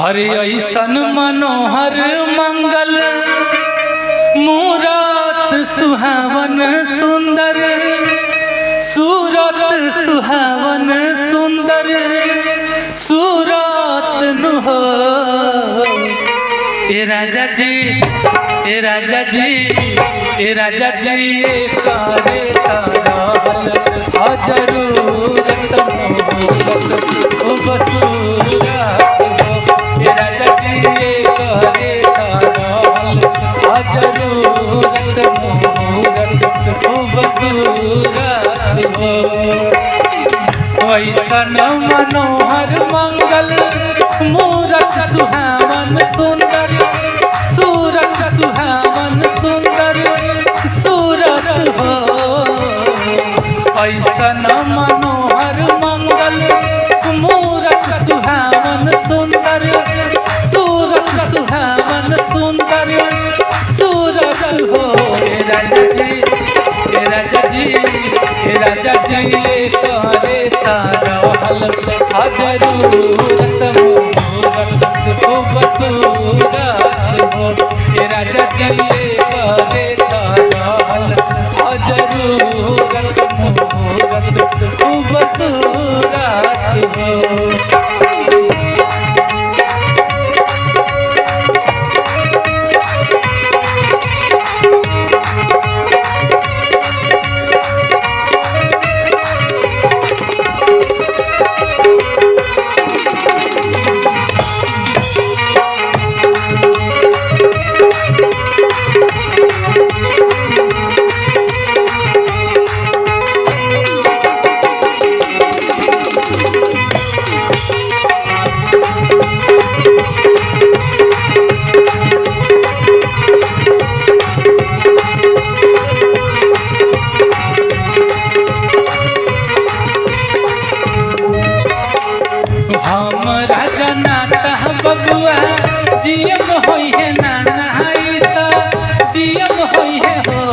अरे ऐसन मनोहर मंगल मूरत सुहावन सुंदर सूरत सुहावन सुंदर सूरत नुहो। ए राजा जी ए राजा जी ए राजा जी ये करे तारल जरूरत बसूरत ए राजा जी ये करे तारल जरूरत बसूरत वैसन मनोहर मंगल मूरत सुहावन सुंदर सूरत सुहावन सुंदर सूरत हो। ऐसन मनोहर मंगल मूरत सुहावन सुंदर सूरत सुहावन सुंदर सूरत हो। ए राजा जी ए राजा जी ए राजा जी ये करे तारल जरूरत बसूरत हो। ए राजा जी ये करे तारल जरूरत बसूरत हो। हमरा जनाता बबुआ जियम होई है नाना तो जियम होई है हो।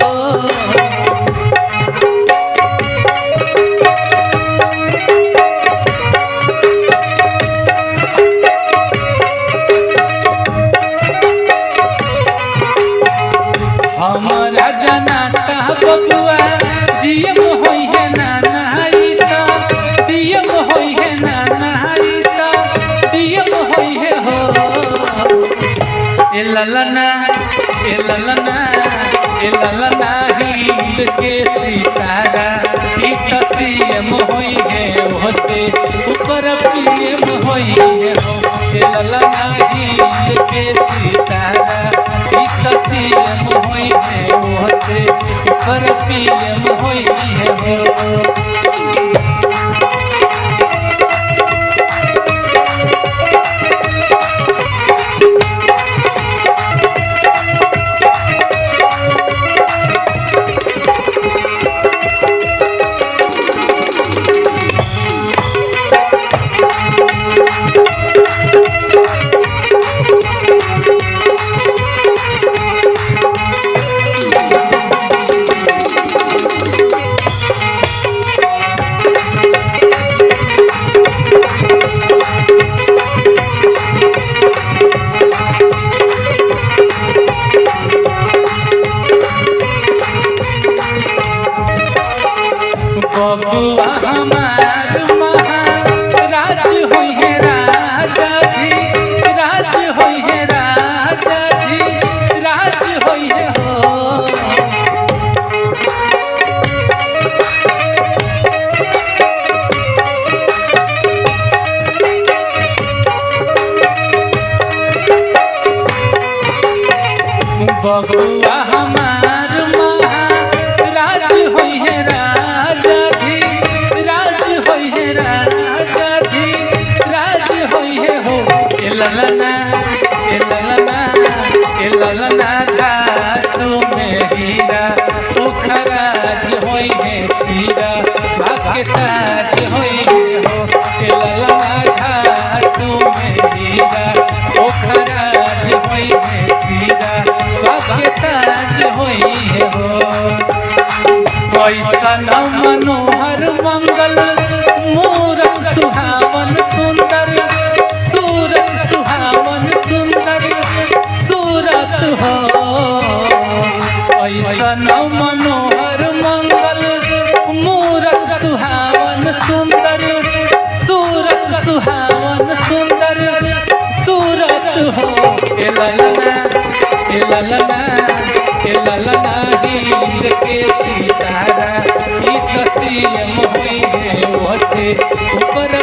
हमरा जनाता बबुआ जियम होई है नाना तो जियम होई है नाना होई है हो। ए ललना ए ललना ए ललना हिंद के सितारा सीएम होई है होते ऊपर पीएम होई है हो। ए ललना हिंद के सितारा सीएम होई है होते ऊपर पीएम होई है हो। बबुआ हमार महाराज होई है राजा जी राज होई है राजा जी राज होई है हो। बबुआ हमार महाराज होई है राजा जी राज होई है राजा जी राज होई है हो। ए ललना ए ललना ए ललना घाटू में हीरा सुखराज होई है हीरा भाग्य साज होई है हो। ए ललना घाटू में हीरा सुखराज होई है हीरा भाग्य साज होई है हो। ऐसन मनोहर मंगल मूरत सुहावन सुंदर सूरत सुहावन सुंदर सूरत सुहावन सुंदर सूरत हो ए ललना ए ललना ए ललना हीर के सितारा ई तसीम होई है ओसे ऊपर